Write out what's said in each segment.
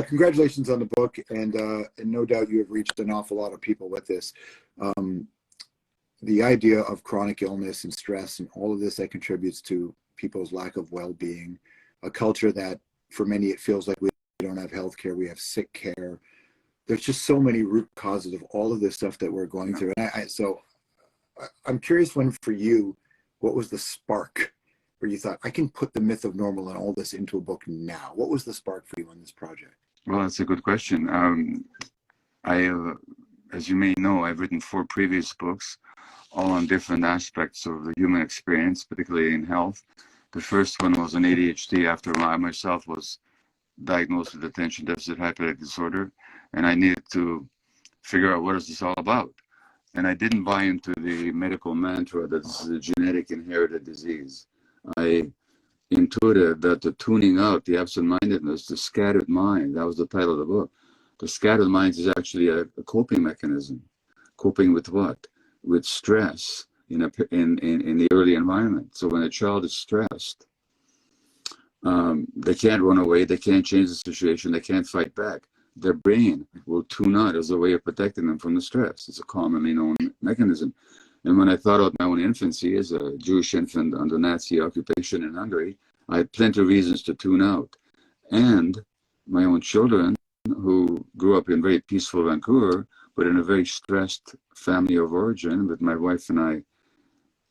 Congratulations on the book, and no doubt you have reached an awful lot of people with this. The idea of chronic illness and stress and all of this that contributes to people's lack of well-being, a culture that for many it feels like we don't have health care, we have sick care. There's just so many root causes of all of this stuff that we're going through. And so I'm curious, when for you, what was the spark where you thought, I can put the myth of normal and all this into a book now? What was the spark for you on this project? Well, that's a good question. As you may know, I've written 4 previous books, all on different aspects of the human experience, particularly in health. The first one was on ADHD after I myself was diagnosed with attention deficit hyperactivity disorder, and I needed to figure out what is this all about. And I didn't buy into the medical mantra that this is a genetic inherited disease. I intuited that the tuning out, the absent-mindedness, the scattered mind, that was the title of the book. The scattered mind is actually a coping mechanism. Coping with what? With stress in the early environment. So when a child is stressed, they can't run away, they can't change the situation, they can't fight back. Their brain will tune out as a way of protecting them from the stress. It's a commonly known mechanism. And when I thought of my own infancy as a Jewish infant under Nazi occupation in Hungary, I had plenty of reasons to tune out. And my own children, who grew up in very peaceful Vancouver, but in a very stressed family of origin, with my wife and I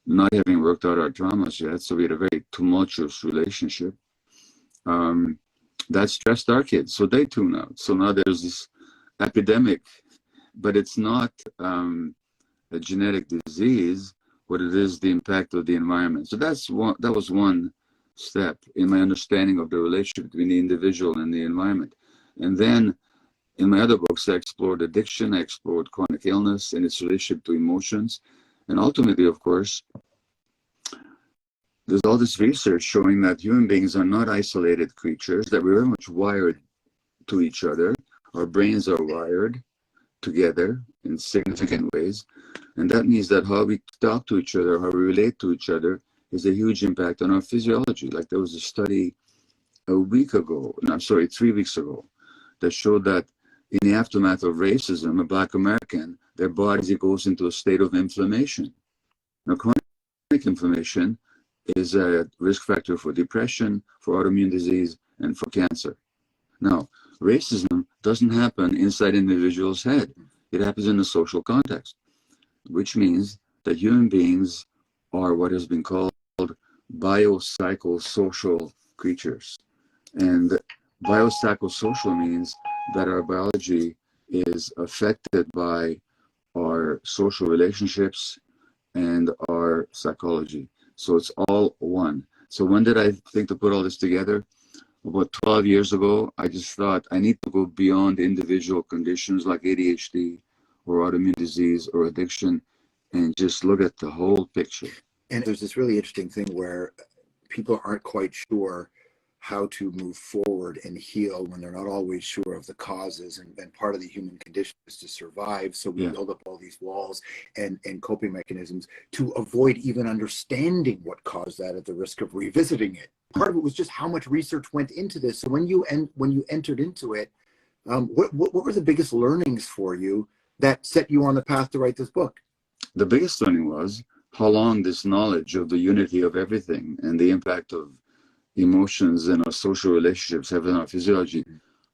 not having worked out our traumas yet, so we had a very tumultuous relationship. That stressed our kids, so they tune out. So now there's this epidemic, but it's not a genetic disease. What it is, the impact of the environment. So that was one step in my understanding of the relationship between the individual and the environment. And then in my other books, I explored addiction, I explored chronic illness and its relationship to emotions. And ultimately, of course, there's all this research showing that human beings are not isolated creatures, that we're very much wired to each other. Our brains are wired together in significant ways. And that means that how we talk to each other, how we relate to each other, is a huge impact on our physiology. Like there was a study 3 weeks ago, that showed that in the aftermath of racism, a Black American, their bodies, it goes into a state of inflammation. Now, chronic inflammation is a risk factor for depression, for autoimmune disease, and for cancer. Now, racism doesn't happen inside an individual's head. It happens in a social context, which means that human beings are what has been called biopsychosocial creatures. And biopsychosocial means that our biology is affected by our social relationships and our psychology. So it's all one. So when did I think to put all this together? About 12 years ago, I just thought I need to go beyond individual conditions like ADHD or autoimmune disease or addiction and just look at the whole picture. And there's this really interesting thing where people aren't quite sure how to move forward and heal when they're not always sure of the causes. And part of the human condition is to survive. So we build up all these walls and coping mechanisms to avoid even understanding what caused that at the risk of revisiting it. Part of it was just how much research went into this. So when you entered into it, what were the biggest learnings for you that set you on the path to write this book? The biggest learning was how long this knowledge of the unity of everything and the impact of emotions and our social relationships have in our physiology,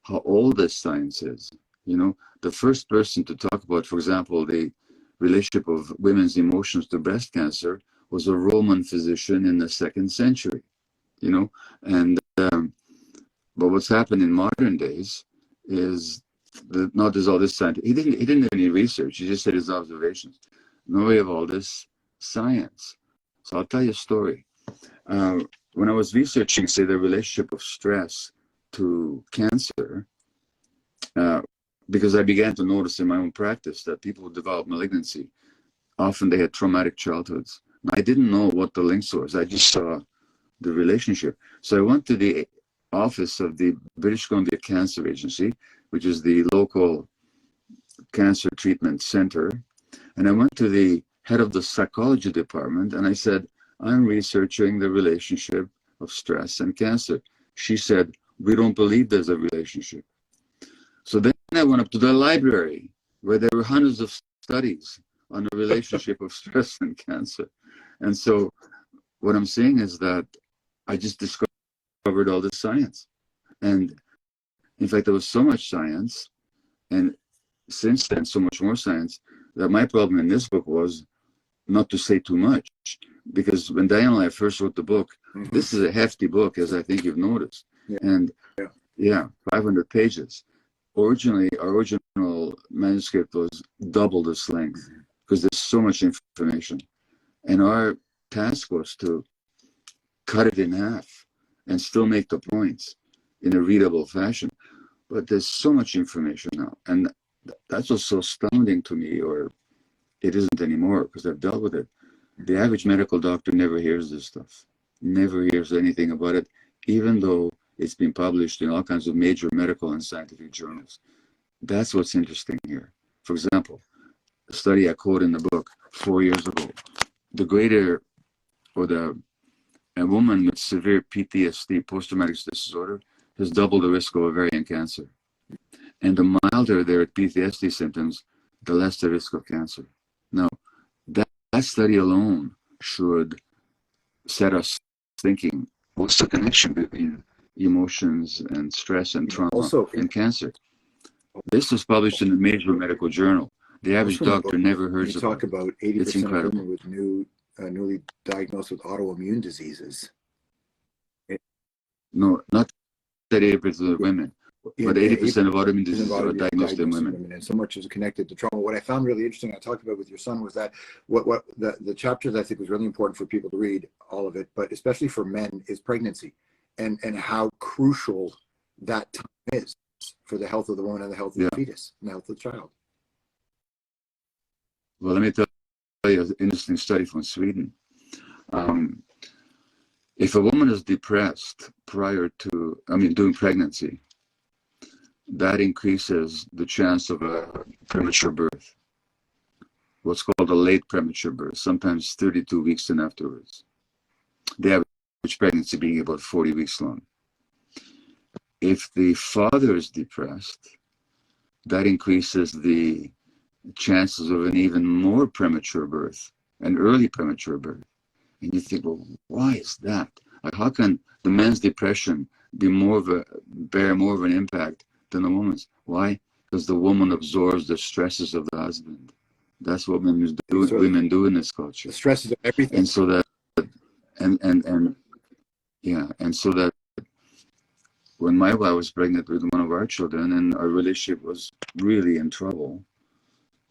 how old this science is. You know, the first person to talk about, for example, the relationship of women's emotions to breast cancer was a Roman physician in the 2nd century, you know. And but what's happened in modern days is that now there's all this science. He didn't do any research. He just said his observations. Now we have all this science. So I'll tell you a story. When I was researching, say, the relationship of stress to cancer, because I began to notice in my own practice that people who develop malignancy, often they had traumatic childhoods. I didn't know what the links was. I just saw the relationship. So I went to the office of the British Columbia Cancer Agency, which is the local cancer treatment center. And I went to the head of the psychology department and I said, I'm researching the relationship of stress and cancer. She said, we don't believe there's a relationship. So then I went up to the library where there were hundreds of studies on the relationship of stress and cancer. And so what I'm saying is that I just discovered all this science. And in fact, there was so much science, and since then, so much more science, that my problem in this book was not to say too much. Because when Daniel and I first wrote the book, this is a hefty book, as I think you've noticed. Yeah. And yeah, 500 pages. Originally, our original manuscript was double this length because there's so much information. And our task was to cut it in half and still make the points in a readable fashion. But there's so much information now. And that's what's so astounding to me, or it isn't anymore because I've dealt with it. The average medical doctor never hears this stuff, never hears anything about it, even though it's been published in all kinds of major medical and scientific journals. That's what's interesting here. For example, a study I quote in the book 4 years ago, a woman with severe PTSD, post-traumatic stress disorder, has double the risk of ovarian cancer. And the milder their PTSD symptoms, the less the risk of cancer. Now, that study alone should set us thinking, what's the connection between emotions and stress and trauma and cancer? This was published in a major medical journal. The average doctor never heard of it. You talk about 80% of women with newly diagnosed with autoimmune diseases. No, not that 80% of women, but 80% of autoimmune diseases are diagnosed in women. And so much is connected to trauma. What I found really interesting, I talked about with your son, was that what the chapters I think was really important for people to read, all of it, but especially for men, is pregnancy and how crucial that time is for the health of the woman and the health of the fetus and the health of the child. Well, let me tell you an interesting study from Sweden. If a woman is depressed prior to, during pregnancy, that increases the chance of a premature birth, what's called a late premature birth, sometimes 32 weeks and afterwards. The average pregnancy being about 40 weeks long. If the father is depressed, that increases the chances of an even more premature birth, an early premature birth. And you think, well, why is that? Like, how can the man's depression bear more of an impact than the woman's? Why? Because the woman absorbs the stresses of the husband. That's what women do in this culture. The stresses of everything. And so that, and so that when my wife was pregnant with one of our children, and our relationship was really in trouble,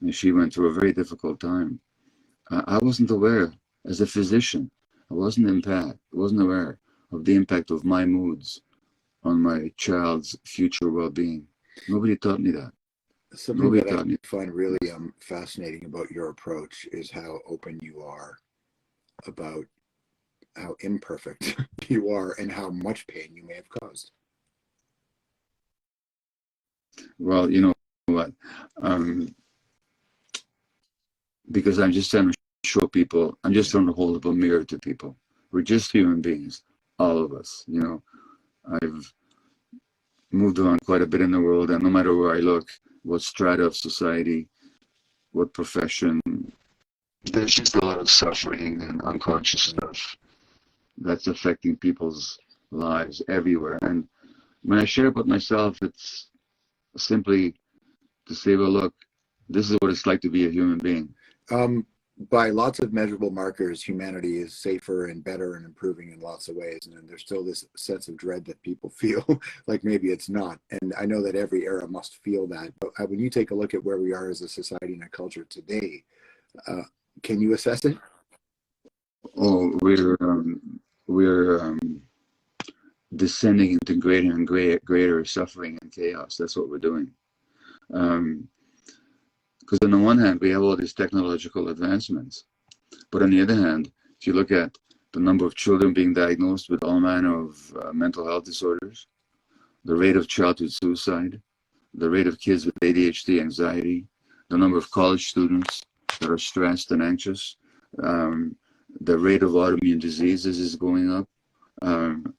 and she went through a very difficult time, I wasn't aware, as a physician, I wasn't aware of the impact of my moods on my child's future well-being. Nobody taught me that. Something that I find really fascinating about your approach is how open you are about how imperfect you are and how much pain you may have caused. Well, you know what? Because I'm just trying to show people, I'm just trying to hold up a mirror to people. We're just human beings, all of us. You know, I've moved on quite a bit in the world, and no matter where I look, what strata of society, what profession, there's just a lot of suffering and unconscious stuff that's affecting people's lives everywhere. And when I share about myself, it's simply to say, well, look, this is what it's like to be a human being. By lots of measurable markers, humanity is safer and better and improving in lots of ways. And then there's still this sense of dread that people feel like maybe it's not. And I know that every era must feel that. But when you take a look at where we are as a society and a culture today, can you assess it? Oh, we're descending into greater and greater suffering and chaos. That's what we're doing. Because on the one hand, we have all these technological advancements. But on the other hand, if you look at the number of children being diagnosed with all manner of mental health disorders, the rate of childhood suicide, the rate of kids with ADHD, anxiety, the number of college students that are stressed and anxious, the rate of autoimmune diseases is going up. In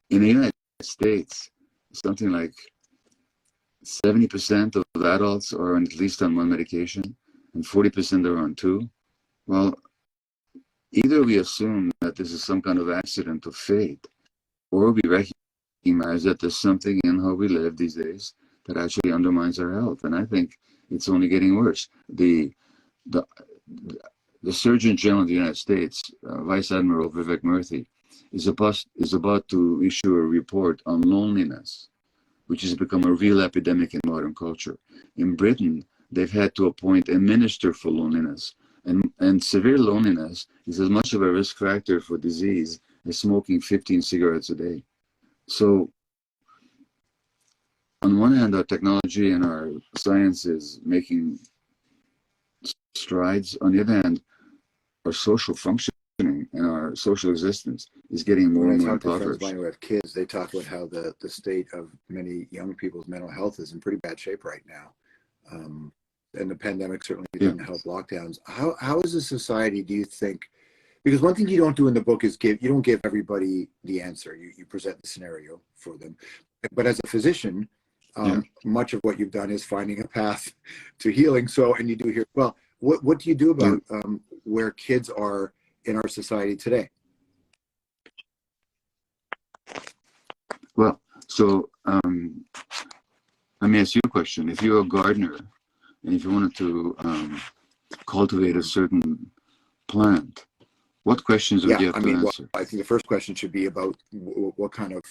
the United States, something like 70% of adults are at least on one medication, and 40% are on two. Well, either we assume that this is some kind of accident of fate, or we recognize that there's something in how we live these days that actually undermines our health. And I think it's only getting worse. The Surgeon General of the United States, Vice Admiral Vivek Murthy, is about to issue a report on loneliness, which has become a real epidemic in modern culture. In Britain, they've had to appoint a minister for loneliness. And severe loneliness is as much of a risk factor for disease as smoking 15 cigarettes a day. So, on one hand, our technology and our science is making strides. On the other hand, our social functioning and our social existence is getting more and more impoverished. When I talk to friends who have kids, they talk about how the state of many young people's mental health is in pretty bad shape right now. And the pandemic certainly didn't help lockdowns. How as a society do you think, because one thing you don't do in the book is you don't give everybody the answer. You present the scenario for them. But as a physician, much of what you've done is finding a path to healing. So, and you do here, well, what do you do about where kids are in our society today? Well, so let me ask you a question. If you're a gardener and if you wanted to cultivate a certain plant, what questions would you have to answer? Well, I think the first question should be about what kind of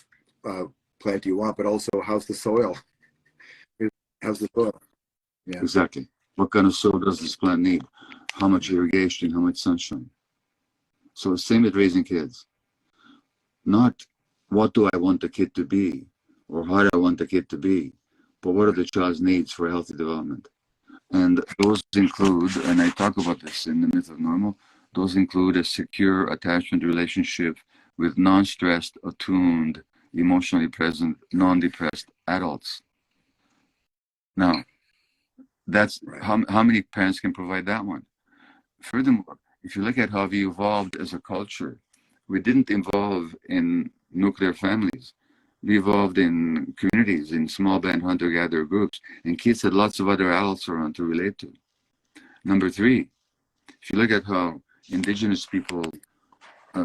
plant do you want, but also how's the soil? How's the soil? Yeah. Exactly. What kind of soil does this plant need? How much irrigation? How much sunshine? So same with raising kids. Not what do I want the kid to be or how do I want the kid to be, but what are the child's needs for healthy development? And those include, and I talk about this in the Myth of Normal, those include a secure attachment relationship with non-stressed, attuned, emotionally present, non-depressed adults. Now, that's how many parents can provide that one? Furthermore, if you look at how we evolved as a culture, we didn't evolve in nuclear families. We evolved in communities, in small band hunter-gatherer groups, and kids had lots of other adults around to relate to. Number three, if you look at how indigenous people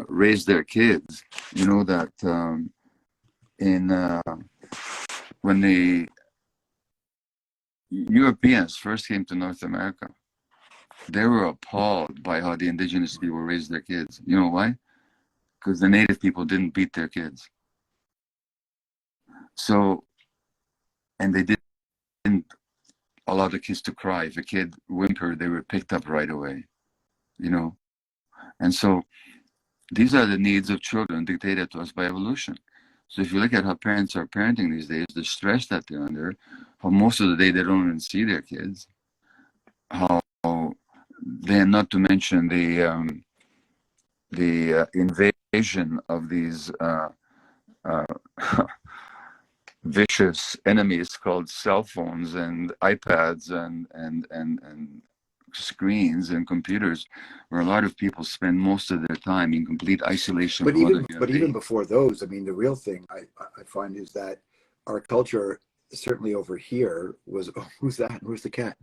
raise their kids, you know that when the Europeans first came to North America, they were appalled by how the indigenous people raised their kids. You know why? Because the native people didn't beat their kids. So, and they didn't allow the kids to cry. If a kid whimpered, they were picked up right away, you know? And so these are the needs of children dictated to us by evolution. So if you look at how parents are parenting these days, the stress that they're under, how most of the day they don't even see their kids, how then not to mention the invasion of these vicious enemies called cell phones and iPads and screens and computers, where a lot of people spend most of their time in complete isolation. But even before those, I mean, the real thing I find is that our culture, certainly over here, was, oh, who's that? Who's the cat?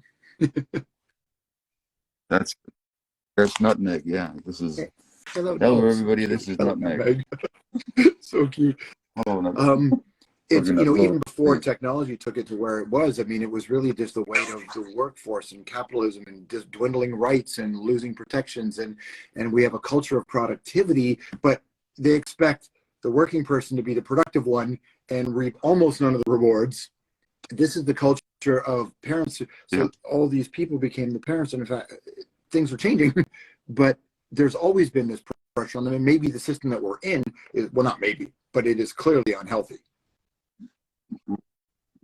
That's Nutmeg. Yeah, this is. Hello everybody. This is Nutmeg. So cute. Hello. It's, you know, even before technology took it to where it was, I mean, it was really just the weight of the workforce and capitalism and just dwindling rights and losing protections. And we have a culture of productivity, but they expect the working person to be the productive one and reap almost none of the rewards. This is the culture of parents. So all these people became the parents. And in fact, things are changing, but there's always been this pressure on them. And maybe the system that we're in is, well, not maybe, but it is clearly unhealthy.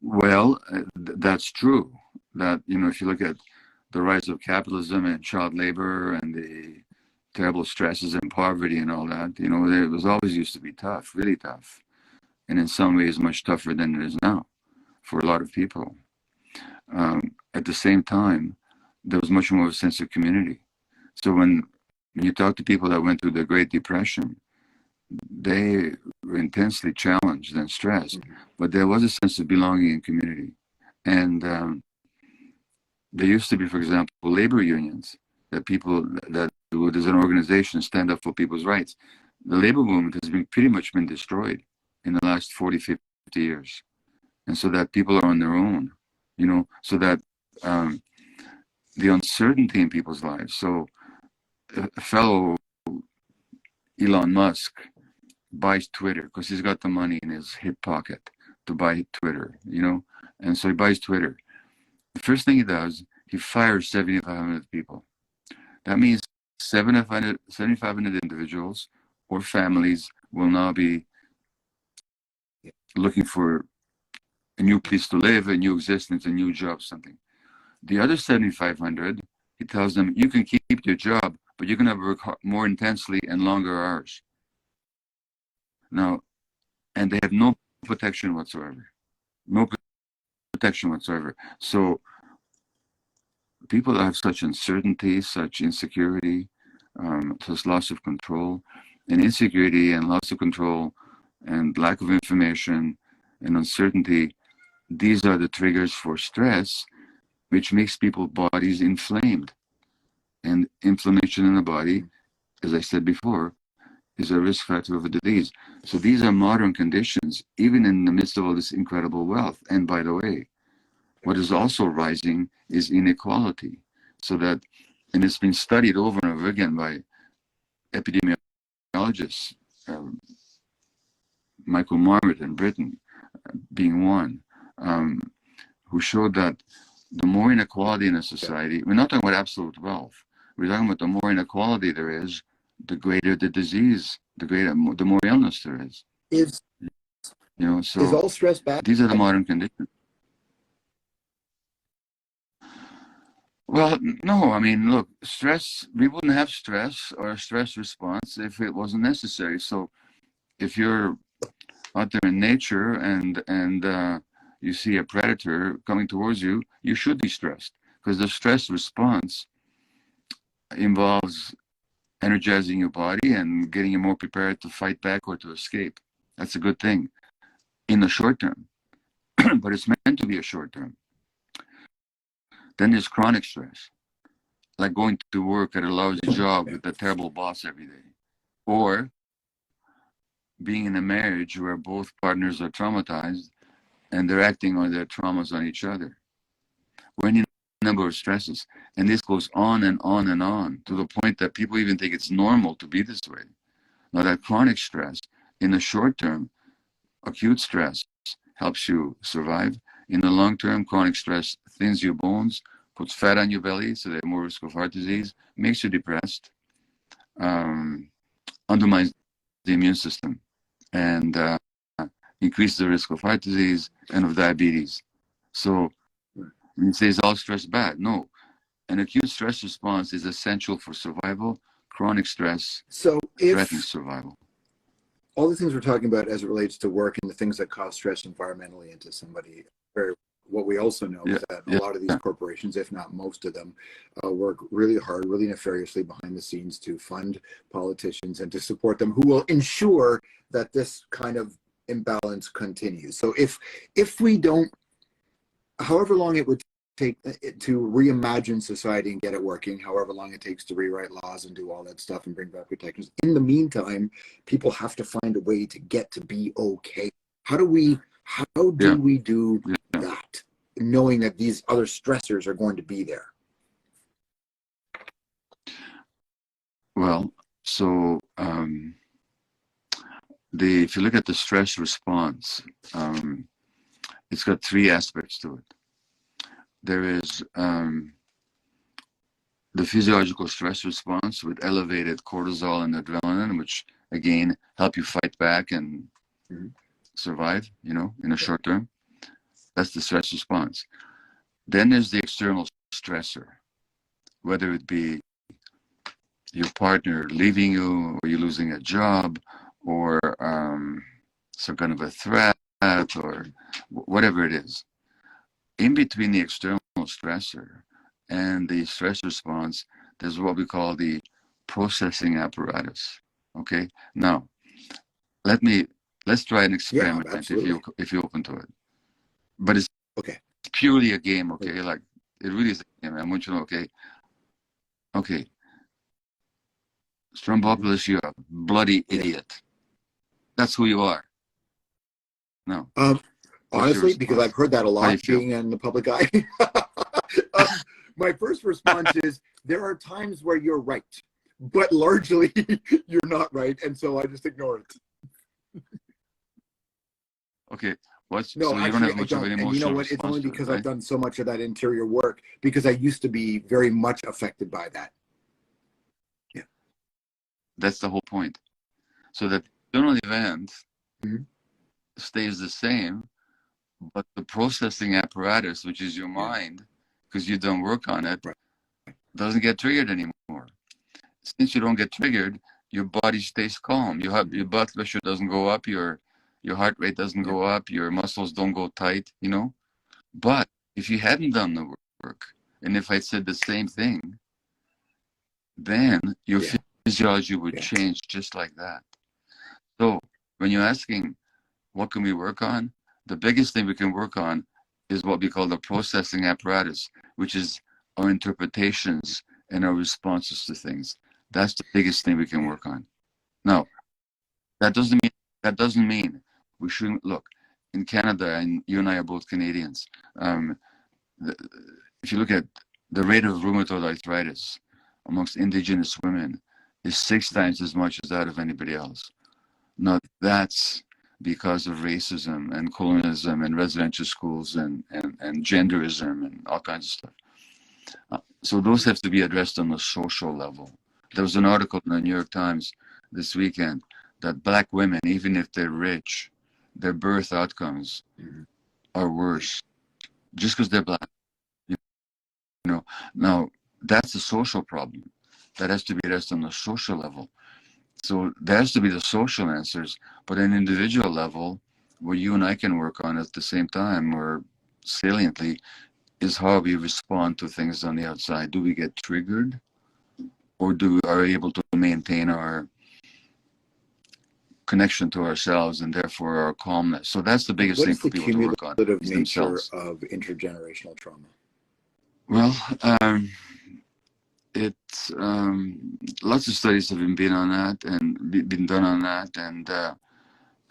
Well, that's true. That, you know, if you look at the rise of capitalism and child labor and the terrible stresses and poverty and all that, you know, it was always used to be tough, really tough. And in some ways much tougher than it is now for a lot of people. At the same time, there was much more of a sense of community. So when you talk to people that went through the Great Depression, they were intensely challenged and stressed, but there was a sense of belonging and community. And there used to be, for example, labor unions that people that would, as an organization, stand up for people's rights. The labor movement has been pretty much been destroyed in the last 40, 50 years. And so that people are on their own, you know, so that the uncertainty in people's lives. So a fellow Elon Musk buys Twitter because he's got the money in his hip pocket to buy Twitter, you know, and so he buys Twitter. The first thing he does, he fires 7,500 people. That means 7,500 individuals or families will now be looking for a new place to live, a new existence, a new job, something. The other 7,500, he tells them, you can keep your job, but you're going to work more intensely and longer hours. Now, and they have no protection whatsoever. No protection whatsoever. So people have such uncertainty, such insecurity, such loss of control, and insecurity and loss of control and lack of information and uncertainty. These are the triggers for stress, which makes people's bodies inflamed. And inflammation in the body, as I said before, is a risk factor of a disease. So these are modern conditions, even in the midst of all this incredible wealth. And by the way, what is also rising is inequality. So that, and it's been studied over and over again by epidemiologists, Michael Marmot in Britain being one, who showed that the more inequality in a society, we're not talking about absolute wealth, we're talking about the more inequality there is, the greater the disease, the more illness there is. Is So is all stress bad? These are the modern conditions. Well, no, I mean, look, stress, we wouldn't have stress or a stress response if it wasn't necessary. So if you're out there in nature and you see a predator coming towards you, you should be stressed, because the stress response involves energizing your body and getting you more prepared to fight back or to escape. That's a good thing in the short term, but it's meant to be a short term. Then there's chronic stress, like going to work at a lousy job with a terrible boss every day, or being in a marriage where both partners are traumatized and they're acting on their traumas on each other. We're in a number of stresses, and this goes on and on and on to the point that people even think it's normal to be this way. Now, that chronic stress, in the short term, acute stress helps you survive. In the long term, chronic stress thins your bones, puts fat on your belly, so they have more risk of heart disease, makes you depressed, undermines the immune system, and increases the risk of heart disease and of diabetes. So when you say is all stress bad? No. An acute stress response is essential for survival. Chronic stress threatens survival. All the things we're talking about as it relates to work and the things that cause stress environmentally into somebody, what we also know is that a lot of these corporations, if not most of them, work really hard, really nefariously behind the scenes to fund politicians and to support them, who will ensure that this kind of imbalance continues. So if we don't, however long it would take to reimagine society and get it working, however long it takes to rewrite laws and do all that stuff and bring back protections, in the meantime, people have to find a way to get to be okay. How do we do that, knowing that these other stressors are going to be there? Well, so if you look at the stress response, it's got three aspects to it. There is the physiological stress response with elevated cortisol and adrenaline, which again help you fight back and survive, in a short term. That's the stress response. Then there's the external stressor, whether it be your partner leaving you, or you losing a job, or some kind of a threat, or whatever it is. In between the external stressor and the stress response, there's what we call the processing apparatus. Okay. Now, let's try an experiment if you're open to it. But it's purely a game, okay? Like, it really is a game. I want you to know, okay, Stroumboulopoulos, you're a bloody idiot. That's who you are. No. Honestly, because I've heard that a lot being in the public eye. My first response is there are times where you're right, but largely you're not right, and so I just ignore it. Okay. No, so you actually, don't have much I of don't. an And you know emotional what? It's only because right? I've done so much of that interior work, because I used to be very much affected by that. Yeah. That's the whole point. So that the external event stays the same, but the processing apparatus, which is your mind, because you don't work on it, doesn't get triggered anymore. Since you don't get triggered, your body stays calm. Your blood pressure doesn't go up, your heart rate doesn't go up, your muscles don't go tight, you know. But if you hadn't done the work, and if I said the same thing, then your physiology would change just like that. So when you're asking, what can we work on? The biggest thing we can work on is what we call the processing apparatus, which is our interpretations and our responses to things. That's the biggest thing we can work on. Now, that doesn't mean we shouldn't look. In Canada, and you and I are both Canadians, if you look at the rate of rheumatoid arthritis amongst Indigenous women is 6 times as much as that of anybody else. Now, that's because of racism and colonialism and residential schools and genderism and all kinds of stuff. So those have to be addressed on the social level. There was an article in the New York Times this weekend that Black women, even if they're rich, their birth outcomes are worse just because they're Black. You know, now that's a social problem that has to be addressed on the social level. So there has to be the social answers, but at an individual level, what you and I can work on at the same time, or saliently, is how we respond to things on the outside. Do we get triggered, or are we able to maintain our connection to ourselves and therefore our calmness? So that's the biggest thing for people to work on. What is the cumulative nature themselves. of intergenerational trauma? Well, it's lots of studies have been on that and been done on that, and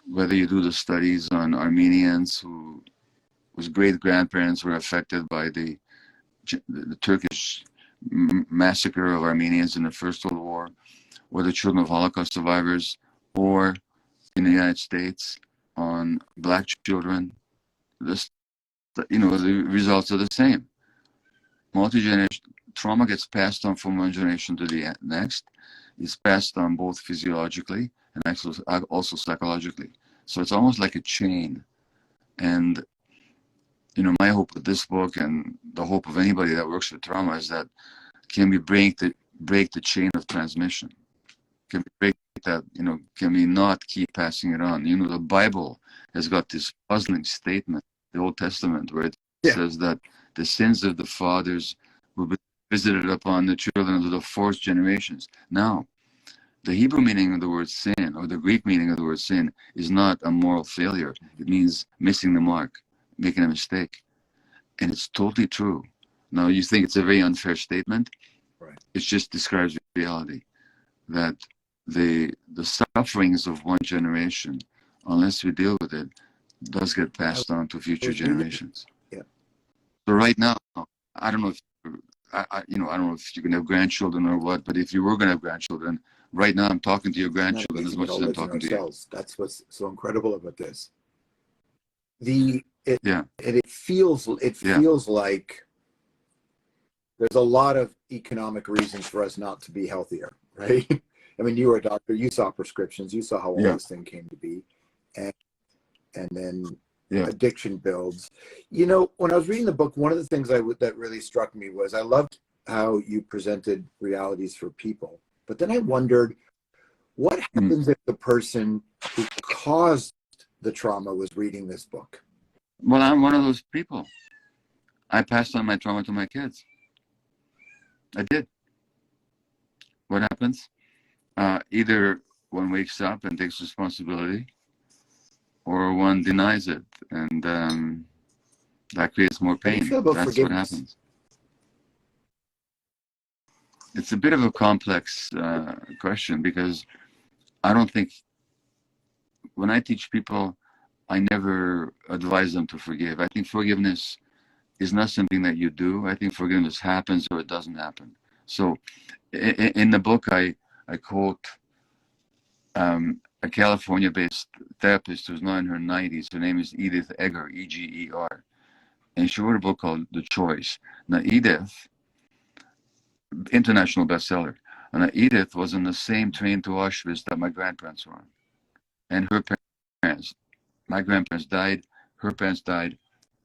whether you do the studies on Armenians whose great grandparents were affected by the Turkish massacre of Armenians in the First World War, or the children of Holocaust survivors, or in the United States on Black children, the results are the same. Multi-generation trauma gets passed on from one generation to the next. It's passed on both physiologically and also psychologically. So it's almost like a chain. And my hope with this book, and the hope of anybody that works with trauma, is that can we break the chain of transmission? Can we break that? Can we not keep passing it on? The Bible has got this puzzling statement, the Old Testament, where it says that the sins of the fathers will be visited upon the children of the 4th generations. Now, the Hebrew meaning of the word sin, or the Greek meaning of the word sin, is not a moral failure. It means missing the mark, making a mistake. And it's totally true. Now, you think it's a very unfair statement. Right. It just describes reality, that the sufferings of one generation, unless we deal with it, does get passed on to future generations. Yeah. So right now, I don't know if I don't know if you can have grandchildren or what, but if you were going to have grandchildren, right now I'm talking to your grandchildren as much as I'm talking to you. That's what's so incredible about this. It feels like there's a lot of economic reasons for us not to be healthier, right? I mean, you were a doctor, you saw prescriptions, you saw how all this thing came to be, and then addiction builds. When I was reading the book, one of the things that really struck me was I loved how you presented realities for people, but then I wondered what happens if the person who caused the trauma was reading this book. Well, I'm one of those people. I passed on my trauma to my kids. I did. What happens? Either one wakes up and takes responsibility, or one denies it and That creates more How do you pain. feel about That's what forgiveness? happens. It's a bit of a complex question, because I don't think, when I teach people, I never advise them to forgive. I think forgiveness is not something that you do. I think forgiveness happens or it doesn't happen. So in the book, I quote a California-based therapist who's now in her 90s. Her name is Edith Eger, Eger. And she wrote a book called The Choice. Now, Edith, international bestseller. And Edith was on the same train to Auschwitz that my grandparents were on. And her parents, my grandparents died, her parents died,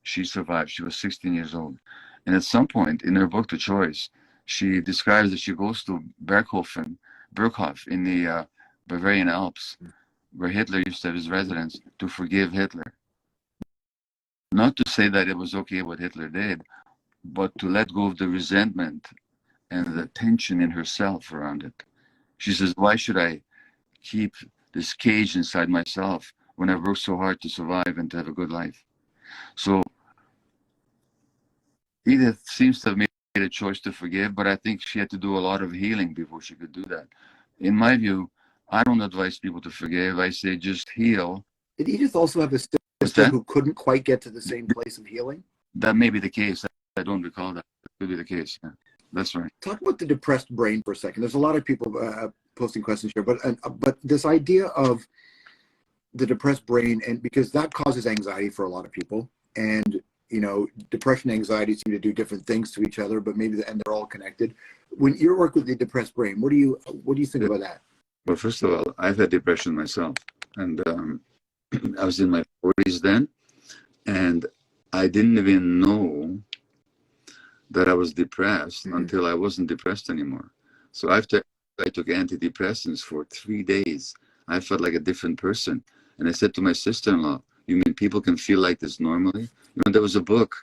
she survived. She was 16 years old. And at some point in her book, The Choice, she describes that she goes to Berghof in the Bavarian Alps, where Hitler used to have his residence, to forgive Hitler. Not to say that it was okay what Hitler did, but to let go of the resentment and the tension in herself around it. She says, why should I keep this cage inside myself when I've worked so hard to survive and to have a good life? So Edith seems to have made a choice to forgive, but I think she had to do a lot of healing before she could do that. In my view, I don't advise people to forgive. I say just heal. Did Edith also have a sister who couldn't quite get to the same place of healing? That may be the case. I don't recall that. That could be the case. Yeah, that's right. Talk about the depressed brain for a second. There's a lot of people posting questions here, but this idea of the depressed brain, and because that causes anxiety for a lot of people, and depression and anxiety seem to do different things to each other, but and they're all connected. When you work with the depressed brain, what do you think about that? Well, first of all, I've had depression myself, and I was in my 40s then, and I didn't even know that I was depressed until I wasn't depressed anymore. So I took antidepressants for 3 days. I felt like a different person. And I said to my sister-in-law, you mean people can feel like this normally? There was a book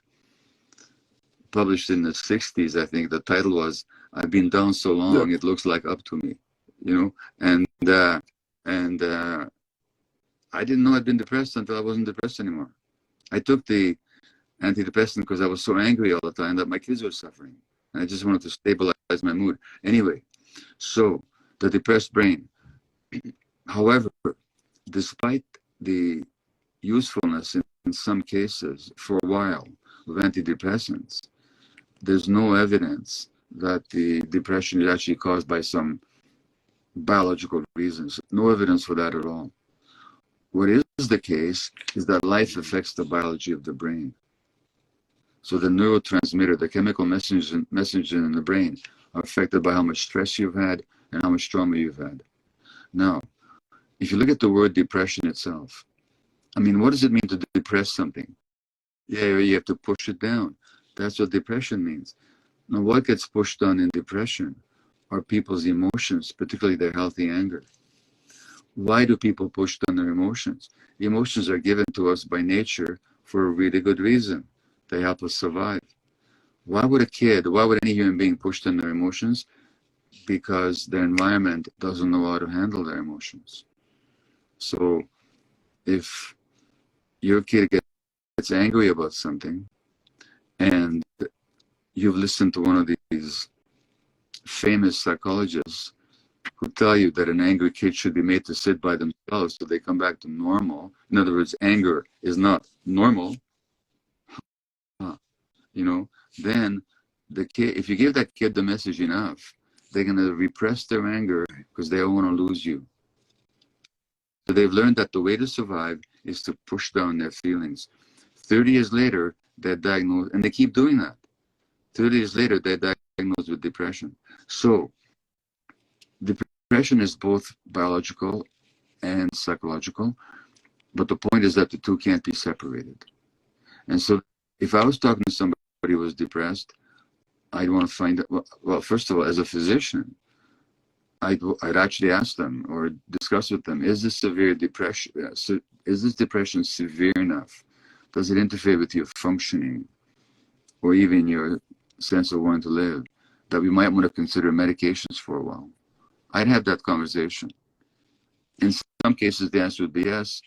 published in the 60s, I think. The title was, I've been down so long, it looks like up to me. And I didn't know I'd been depressed until I wasn't depressed anymore. I took the antidepressant because I was so angry all the time that my kids were suffering. And I just wanted to stabilize my mood. Anyway, so the depressed brain. However, despite the usefulness in some cases for a while of antidepressants, there's no evidence that the depression is actually caused by some biological reasons. No evidence for that at all. What is the case is that life affects the biology of the brain. So the neurotransmitter, the chemical messenger in the brain, are affected by how much stress you've had and how much trauma you've had. Now, if you look at the word depression itself, what does it mean to depress something? Yeah, you have to push it down. That's what depression means. Now, what gets pushed down in depression are people's emotions, particularly their healthy anger. Why do people push down their emotions? Emotions are given to us by nature for a really good reason. They help us survive. Why would any human being push down their emotions? Because their environment doesn't know how to handle their emotions. So if your kid gets angry about something and you've listened to one of these famous psychologists who tell you that an angry kid should be made to sit by themselves so they come back to normal. In other words, anger is not normal. Then the kid, if you give that kid the message enough, they're going to repress their anger because they don't want to lose you. So they've learned that the way to survive is to push down their feelings. 30 years later, they're diagnosed, and they keep doing that. 30 years later, they're diagnosed with depression. So depression is both biological and psychological, but the point is that the two can't be separated. And so if I was talking to somebody who was depressed, I'd want to find out, well, first of all, as a physician, I'd actually ask them or discuss with them, is this severe depression? Is this depression severe enough? Does it interfere with your functioning or even your sense of wanting to live that we might want to consider medications for a while? I'd have that conversation. In some cases, the answer would be yes.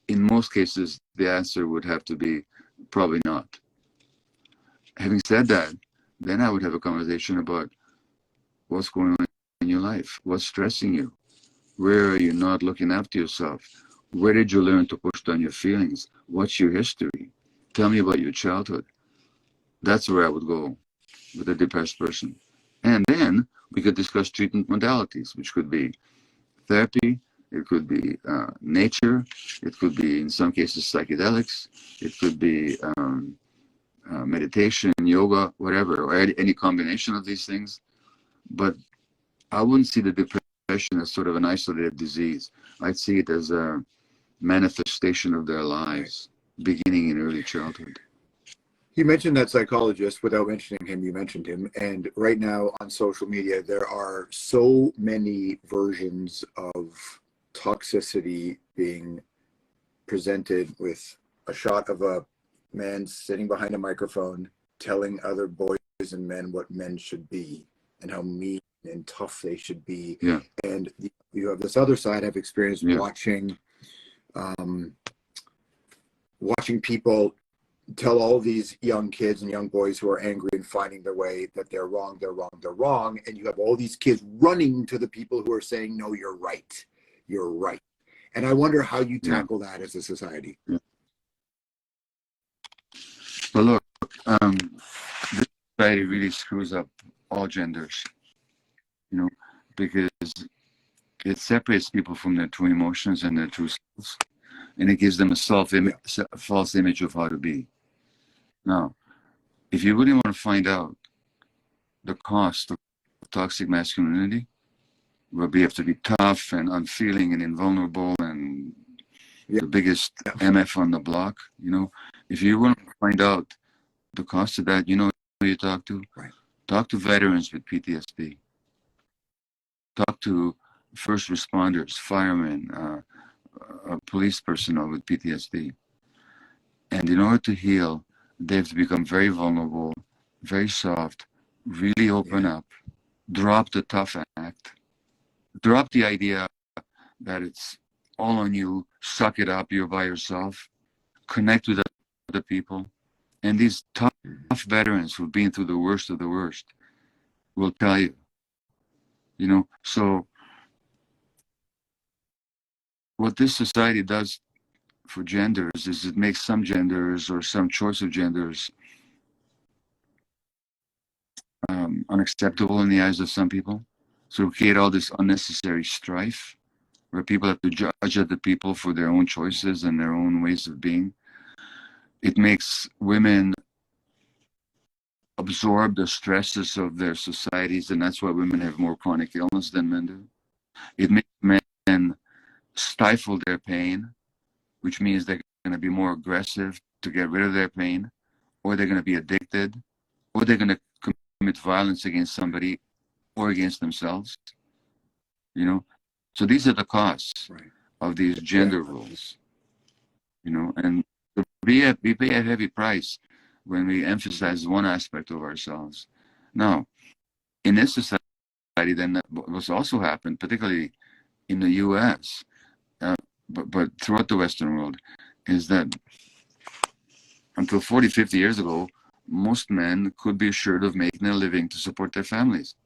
In most cases, the answer would have to be, Probably not. Having said that, then I would have a conversation about what's going on in your life, what's stressing you, where are you not looking after yourself, where did you learn to push down your feelings, what's your history, tell me about your childhood. That's where I would go with a depressed person. And then we could discuss treatment modalities, which could be therapy, it could be nature, it could be, in some cases, psychedelics, it could be meditation, yoga, whatever, or any combination of these things. But I wouldn't see the depression as sort of an isolated disease. I'd see it as a manifestation of their lives, beginning in early childhood. You mentioned that psychologist. Without mentioning him, you mentioned him. And right now on social media, there are so many versions of toxicity being presented, with a shot of a man sitting behind a microphone telling other boys and men what men should be and how mean and tough they should be. Yeah. And you have this other side. I've experienced watching people tell all these young kids and young boys who are angry and finding their way that they're wrong, they're wrong, they're wrong. And you have all these kids running to the people who are saying, no, you're right. You're right. And I wonder how you tackle that as a society. Yeah. Well, look, this society really screws up all genders, because it separates people from their true emotions and their true selves, and it gives them a false image of how to be. Now, if you really want to find out the cost of toxic masculinity, where we have to be tough and unfeeling and invulnerable and the biggest MF on the block, if you want to find out the cost of that, who you talk to? Right. Talk to veterans with PTSD. Talk to first responders, firemen, police personnel with PTSD. And in order to heal, they have to become very vulnerable, very soft, really open up, drop the tough act, drop the idea that it's all on you, suck it up, you're by yourself, connect with other people. And these tough veterans who've been through the worst of the worst will tell you, so what this society does for genders is it makes some genders or some choice of genders unacceptable in the eyes of some people. So we create all this unnecessary strife where people have to judge other people for their own choices and their own ways of being. It makes women absorb the stresses of their societies, and that's why women have more chronic illness than men do. It makes men stifle their pain, which means they're going to be more aggressive to get rid of their pain, or they're going to be addicted, or they're going to commit violence against somebody or against themselves. So these are the costs of these gender roles. And we pay a heavy price when we emphasize one aspect of ourselves. Now, in this society, then what's also happened, particularly in the U.S., but throughout the Western world, is that until 40, 50 years ago, most men could be assured of making a living to support their families.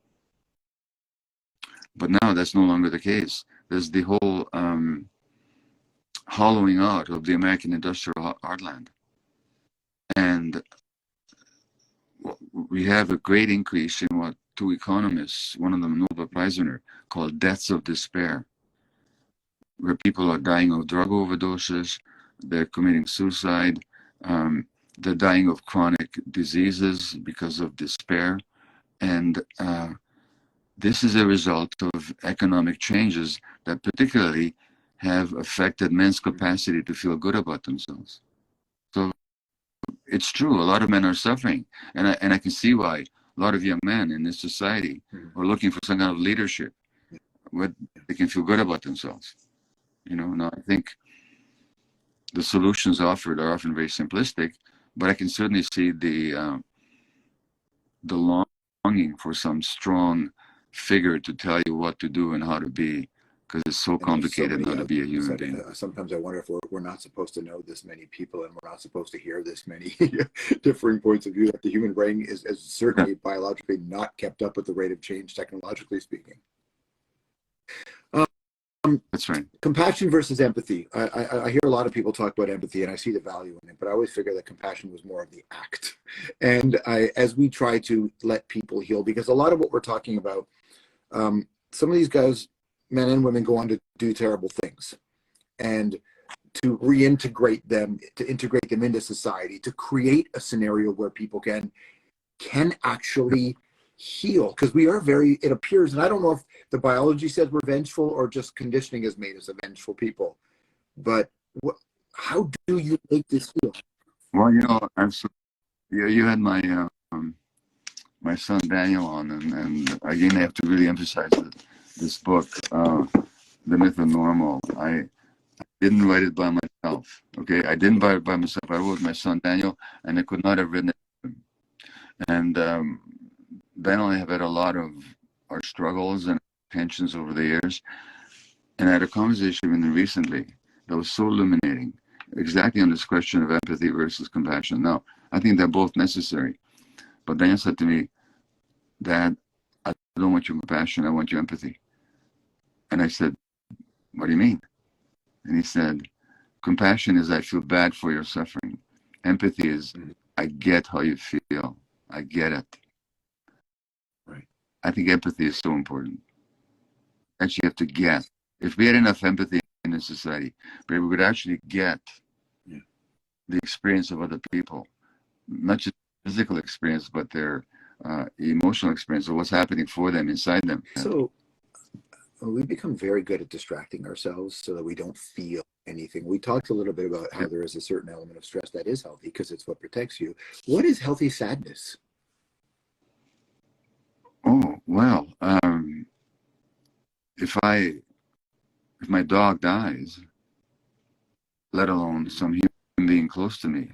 But now that's no longer the case. There's the whole hollowing out of the American industrial heartland. And we have a great increase in what two economists, one of them a Nobel Prize winner, called deaths of despair, where people are dying of drug overdoses, they're committing suicide, they're dying of chronic diseases because of despair. And this is a result of economic changes that particularly have affected men's capacity to feel good about themselves. So it's true, a lot of men are suffering. And I can see why a lot of young men in this society are looking for some kind of leadership where they can feel good about themselves. Now I think the solutions offered are often very simplistic, but I can certainly see the longing for some strong figure to tell you what to do and how to be because it's so And there's so complicated many now to out be a there. human being. Sometimes I wonder if we're not supposed to know this many people, and we're not supposed to hear this many differing points of view. That the human brain is certainly biologically not kept up with the rate of change, technologically speaking. That's right. Compassion versus empathy. I hear a lot of people talk about empathy, and I see the value in it, but I always figure that compassion was more of the act. And as we try to let people heal, because a lot of what we're talking about, some of these guys, men and women, go on to do terrible things, and to reintegrate them, to integrate them into society, to create a scenario where people can actually heal, because we are very, it appears, and I don't know if the biology says we're vengeful or just conditioning has made us a vengeful people, but how do you make this heal? Well, you had my my son Daniel on, and again I have to really emphasize that this book, The Myth of Normal, I didn't write it by myself. Okay, I didn't write it by myself. I wrote my son Daniel, and I could not have written it. And Ben and I have had a lot of our struggles and tensions over the years. And I had a conversation with him recently that was so illuminating, exactly on this question of empathy versus compassion. Now, I think they're both necessary. But Daniel said to me, Dad, I don't want your compassion, I want your empathy. And I said, what do you mean? And he said, compassion is I feel bad for your suffering. Empathy is I get how you feel. I get it. Right. I think empathy is so important. Actually, you have to get. If we had enough empathy in a society, where we would actually get the experience of other people, not just physical experience, but their emotional experience of what's happening for them inside them. So we become very good at distracting ourselves so that we don't feel anything. We talked a little bit about how there is a certain element of stress that is healthy because it's what protects you. What is healthy sadness? Oh, well, if my dog dies, let alone some human being close to me,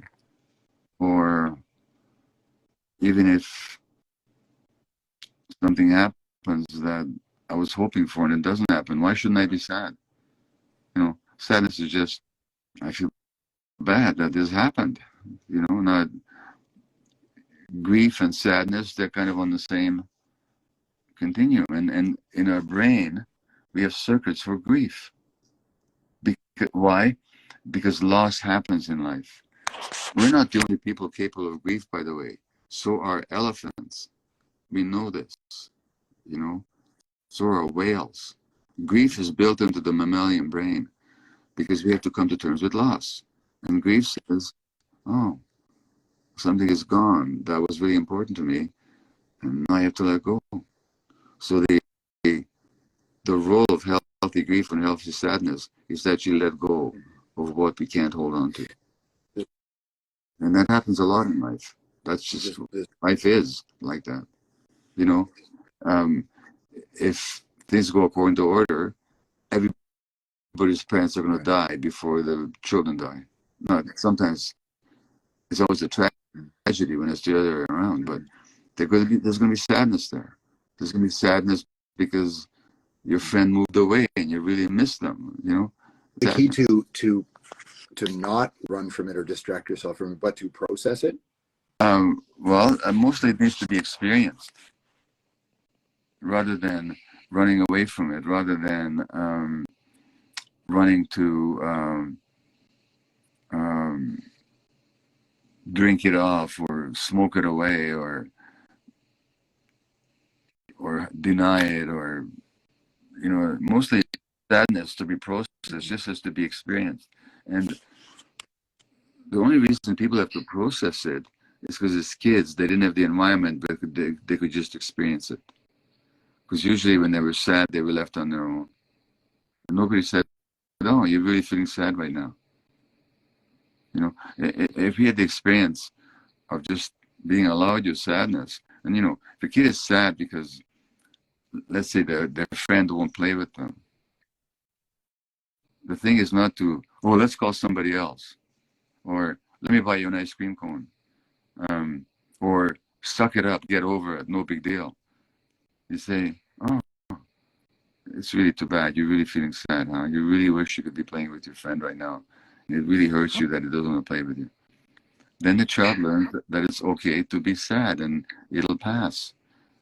or even if something happens that I was hoping for and it doesn't happen, why shouldn't I be sad? Sadness is just, I feel bad that this happened. Not grief and sadness, they're kind of on the same continuum. And in our brain, we have circuits for grief. Why? Because loss happens in life. We're not the only people capable of grief, by the way. So are elephants. We know this, So are whales. Grief is built into the mammalian brain because we have to come to terms with loss. And grief says, oh, something is gone that was really important to me, and now I have to let go. So the role of healthy grief and healthy sadness is that you let go of what we can't hold on to. And that happens a lot in life. That's just, life is like that. If things go according to order, everybody's parents are going to die before the children die. Not sometimes it's always a tragedy when it's the other way around, but there's going to be sadness there. There's going to be sadness because your friend moved away and you really miss them. The key to not run from it or distract yourself from it, but to process it. Mostly it needs to be experienced rather than running away from it, rather than running to drink it off or smoke it away or deny it, or mostly sadness to be processed just has to be experienced. And the only reason people have to process it is because as kids they didn't have the environment, but they could just experience it. Because usually when they were sad, they were left on their own. And nobody said, "No, you're really feeling sad right now." If he had the experience of just being allowed your sadness, and if a kid is sad because, let's say, their friend won't play with them, the thing is not to, oh, let's call somebody else, or let me buy you an ice cream cone, or suck it up, get over it, no big deal. You say, oh, it's really too bad. You're really feeling sad, huh? You really wish you could be playing with your friend right now. It really hurts you that it doesn't want to play with you. Then the child learns that it's okay to be sad and it'll pass.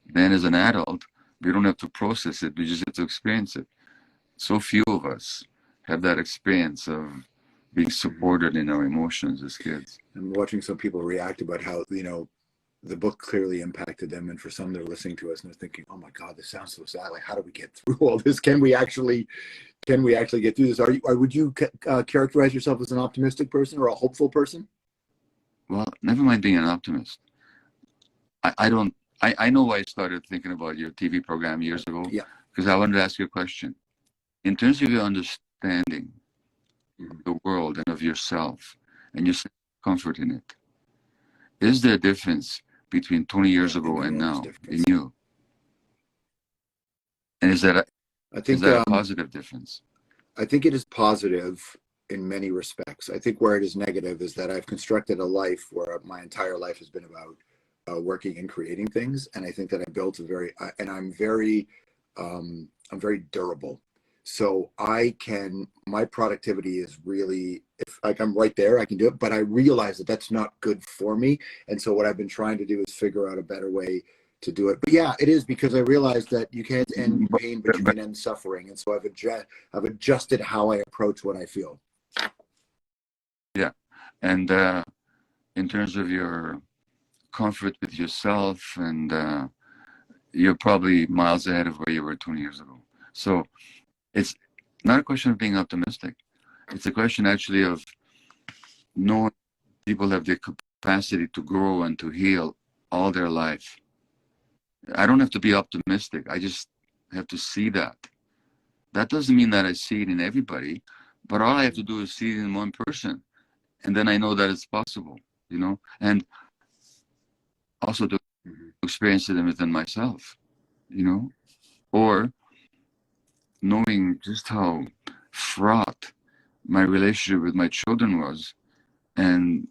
Then as an adult, we don't have to process it. We just have to experience it. So few of us have that experience of being supported in our emotions as kids. I'm watching some people react about how, the book clearly impacted them, and for some they're listening to us and they're thinking, oh my God, this sounds so sad. Like, how do we get through all this? Can we actually get through this? Would you characterize yourself as an optimistic person or a hopeful person? Well, never mind being an optimist. I don't. I know why I started thinking about your TV program years ago. Yeah. Because I wanted to ask you a question. In terms of your understanding of the world and of yourself and your comfort in it, is there a difference between 20 years ago and now in you? And is that a positive difference? I think it is positive in many respects. I think where it is negative is that I've constructed a life where my entire life has been about working and creating things, and I think that I built I'm very durable. So my productivity is really, if like I'm right there, I can do it, but I realize that that's not good for me. And so what I've been trying to do is figure out a better way to do it. But yeah, it is, because I realized that you can't end pain, but you can end suffering. And so I've adjusted how I approach what I feel. Yeah. And in terms of your comfort with yourself, and you're probably miles ahead of where you were 20 years ago. So it's not a question of being optimistic. It's a question actually of knowing people have the capacity to grow and to heal all their life. I don't have to be optimistic. I just have to see that. That doesn't mean that I see it in everybody, but all I have to do is see it in one person. And then I know that it's possible, and also to experience it within myself, or knowing just how fraught my relationship with my children was, and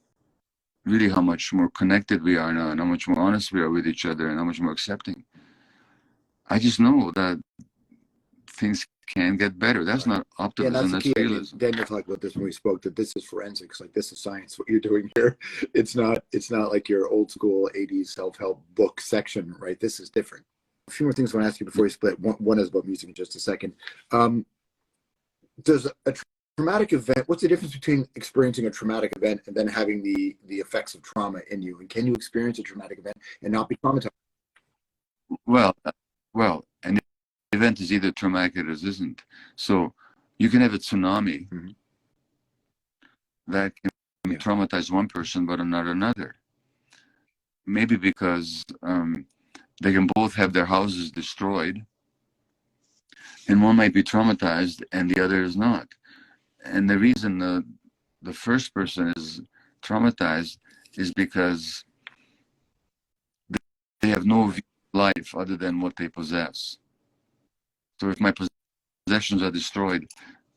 really how much more connected we are now, and how much more honest we are with each other, and how much more accepting. I just know that things can get better. That's not optimism, that's realism. Daniel talked about this when we spoke, that this is forensics. Like, this is science, what you're doing here. It's not like your old school 80s self-help book section, right? This is different. A few more things I want to ask you before you split. One is about music in just a second. Does a traumatic event, what's the difference between experiencing a traumatic event and then having the effects of trauma in you? And can you experience a traumatic event and not be traumatized? Well, an event is either traumatic or it isn't. So you can have a tsunami that can traumatize one person but not another. Maybe because they can both have their houses destroyed, and one might be traumatized and the other is not. And the reason the first person is traumatized is because they have no view of life other than what they possess. So if my possessions are destroyed,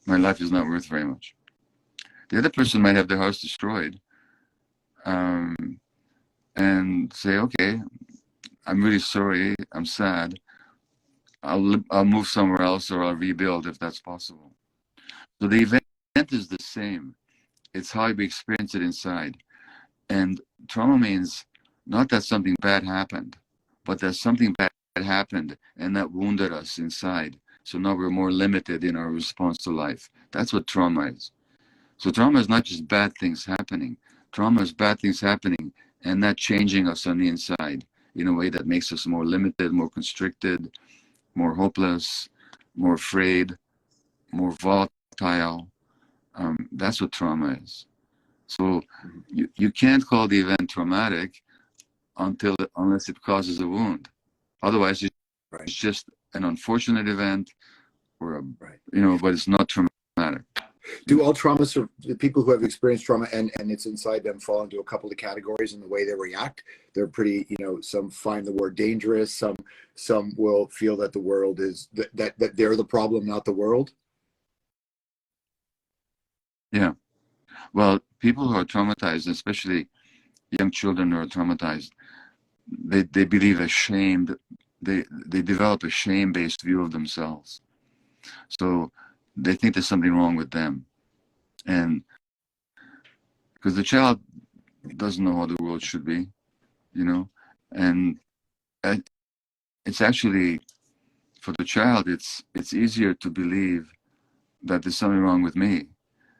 my life is not worth very much. The other person might have their house destroyed, and say, okay, I'm really sorry, I'm sad, I'll move somewhere else, or I'll rebuild if that's possible. So the event is the same. It's how we experience it inside. And trauma means not that something bad happened, but that something bad happened and that wounded us inside. So now we're more limited in our response to life. That's what trauma is. So trauma is not just bad things happening. Trauma is bad things happening and that changing us on the inside in a way that makes us more limited, more constricted, more hopeless, more afraid, more volatile. That's what trauma is. So you can't call the event traumatic unless it causes a wound. Otherwise, it's just an unfortunate event, or but it's not traumatic. Do all traumas, or the people who have experienced trauma and it's inside them, fall into a couple of categories in the way they react? They're pretty, some find the word dangerous. Some will feel that the world is that they're the problem, not the world. Yeah. Well, people who are traumatized, especially young children who are traumatized, they believe they develop a shame-based view of themselves. So they think there's something wrong with them. And because the child doesn't know how the world should be, you know, and it's actually, for the child, it's easier to believe that there's something wrong with me,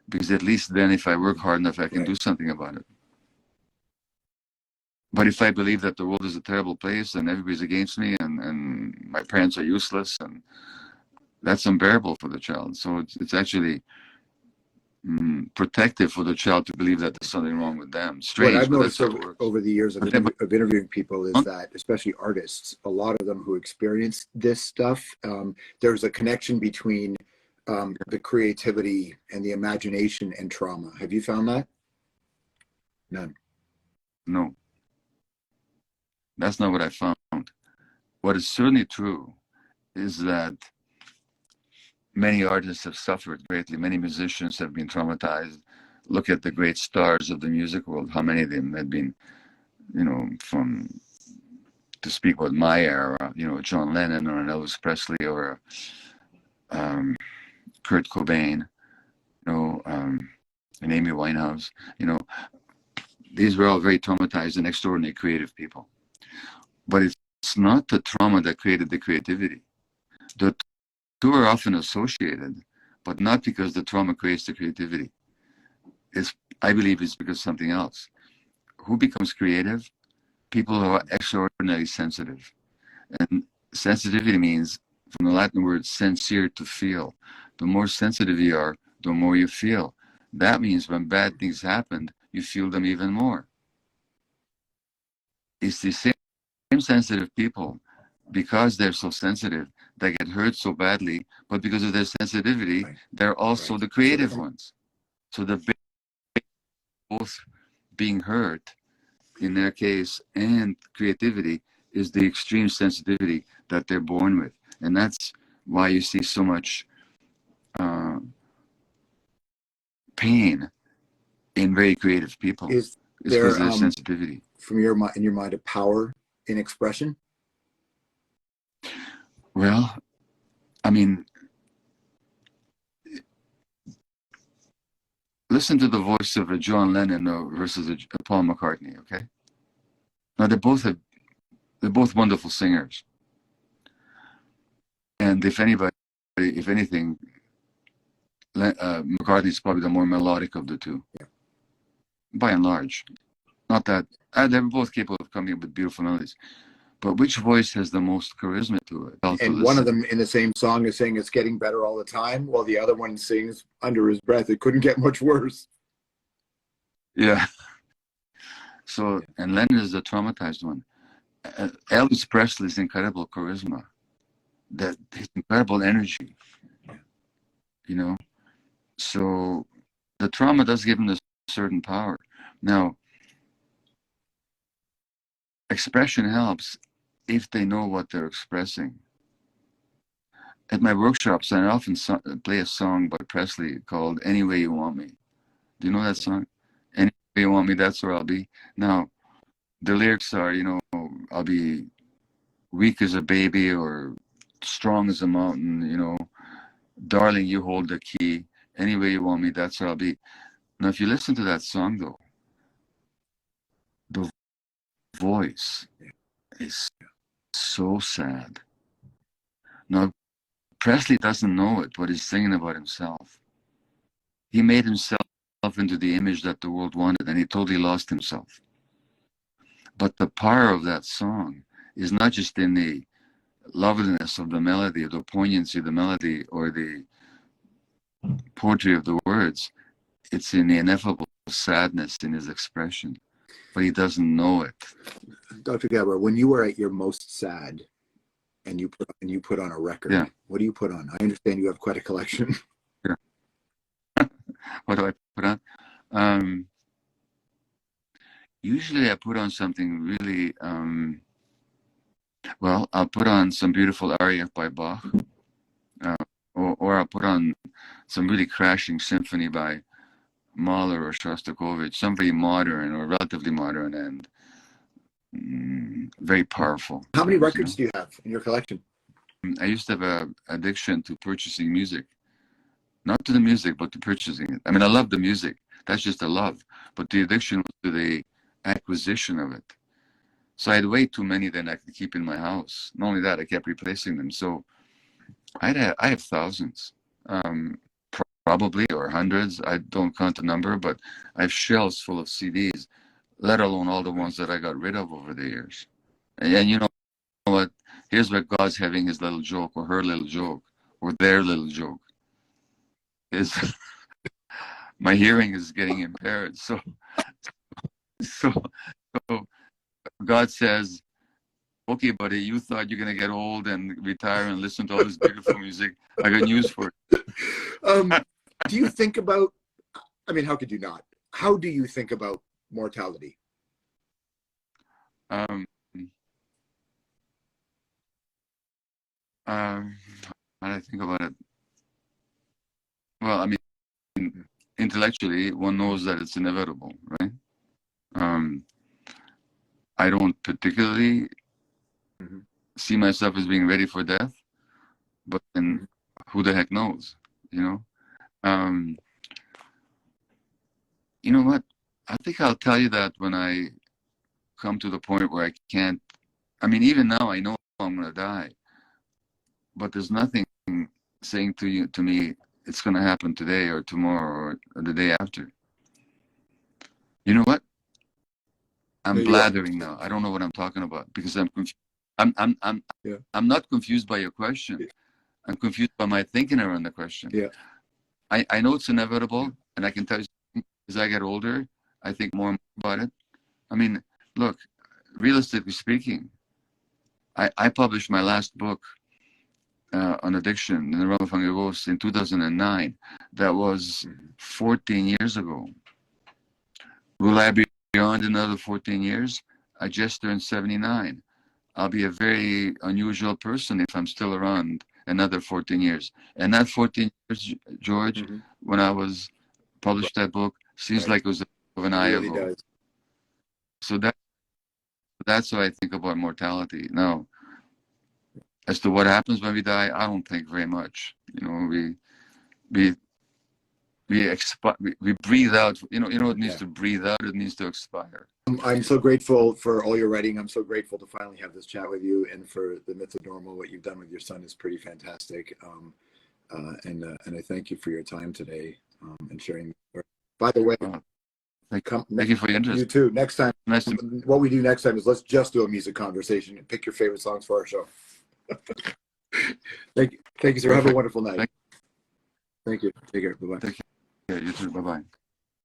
because at least then if I work hard enough, I can do something about it. But if I believe that the world is a terrible place and everybody's against me and my parents are useless, and that's unbearable for the child. So it's actually protective for the child to believe that there's something wrong with them. Strange, what I've but that's noticed how it works. over the years of interviewing people is that, especially artists, a lot of them who experience this stuff, there's a connection between the creativity and the imagination and trauma. Have you found that? None. No, that's not what I found. What is certainly true is that many artists have suffered greatly. Many musicians have been traumatized. Look at the great stars of the music world. How many of them had been, you know, from, to speak about my era, you know, John Lennon or an Elvis Presley or Kurt Cobain, you know, and Amy Winehouse, you know, these were all very traumatized and extraordinary creative people. But it's not the trauma that created the creativity. The two are often associated, but not because the trauma creates the creativity. I believe it's because something else. Who becomes creative? People who are extraordinarily sensitive. And sensitivity means, from the Latin word sensere, to feel. The more sensitive you are, the more you feel. That means when bad things happen, you feel them even more. It's the same sensitive people, because they're so sensitive, they get hurt so badly, but because of their sensitivity, they're also the creative ones. So the both being hurt, in their case, and creativity is the extreme sensitivity that they're born with. And that's why you see so much pain in very creative people. Is there, because of their sensitivity. From your mind, in your mind, a power in expression? Well, I mean, listen to the voice of a John Lennon versus a Paul McCartney, okay? Now, they're both wonderful singers. And if anything, McCartney's probably the more melodic of the two, by and large. Not that they're both capable of coming up with beautiful melodies, but which voice has the most charisma to it? And one of them in the same song is saying it's getting better all the time, while the other one sings under his breath, it couldn't get much worse. Yeah. So, and Lennon is the traumatized one. Elvis Presley's incredible charisma, that his incredible energy, you know. So the trauma does give him a certain power. Now, expression helps if they know what they're expressing. At my workshops, I often play a song by Presley called "Any Way You Want Me." Do you know that song? Any way you want me, that's where I'll be. Now, the lyrics are, you know, I'll be weak as a baby or strong as a mountain, you know, darling, you hold the key. Any way you want me, that's where I'll be. Now, if you listen to that song, though, the voice is so sad. Now, Presley doesn't know it, but he's singing about himself. He made himself into the image that the world wanted, and he totally lost himself. But the power of that song is not just in the loveliness of the melody, or the poignancy of the melody, or the poetry of the words. It's in the ineffable sadness in his expression, but he doesn't know it. Dr. Gabor, when you were at your most sad and you put on a record, what do you put on? I understand you have quite a collection. Yeah. What do I put on? Usually I put on something really, well, I'll put on some beautiful aria by Bach, or I'll put on some really crashing symphony by Mahler or Shostakovich, somebody modern or relatively modern and very powerful. How many records do you have in your collection? I used to have a addiction to purchasing music, not to the music, but to purchasing it. I mean, I love the music. That's just a love. But the addiction was to the acquisition of it. So I had way too many than I could keep in my house. Not only that, I kept replacing them. So I have thousands, probably, or hundreds. I don't count the number, but I have shelves full of CDs, let alone all the ones that I got rid of over the years. And you know what? Here's where God's having his little joke, or her little joke, or their little joke. Is my hearing is getting impaired. So so God says, okay, buddy, you thought you're gonna get old and retire and listen to all this beautiful music. I got news for you. Do you think about, I mean, how could you not? How do you think about mortality? How do I think about it? Well, I mean, intellectually, one knows that it's inevitable, right? I don't particularly see myself as being ready for death, but then who the heck knows, you know? You know what? I think I'll tell you that when I come to the point where I can't. I mean, even now I know I'm going to die, but there's nothing saying to me, it's going to happen today or tomorrow or the day after. You know what? I'm blathering now. I don't know what I'm talking about because I'm confused. I'm not confused by your question. Yeah. I'm confused by my thinking around the question. Yeah. I know it's inevitable, and I can tell you as I get older, I think more about it. I mean, look, realistically speaking, I published my last book on addiction in the realm of hungry ghosts in 2009. That was 14 years ago. Will I be beyond another 14 years? I just turned 79. I'll be a very unusual person if I'm still around another 14 years. And that 14 years, George, when I was published that book, seems like it was of an eye ago. Does. So that's how I think about mortality. Now, as to what happens when we die, I don't think very much. You know, we breathe out. You know what it means to breathe out? It means to expire. I'm so grateful for all your writing. I'm so grateful to finally have this chat with you, and for the Myth of Normal. What you've done with your son is pretty fantastic. And I thank you for your time today and sharing. By the way, thank you for your interest. You too. Next time, nice what we do next time is let's just do a music conversation and pick your favorite songs for our show. Thank you, sir. Have a wonderful night. Thank you. Take care. Bye bye. Take care. You too. Bye bye.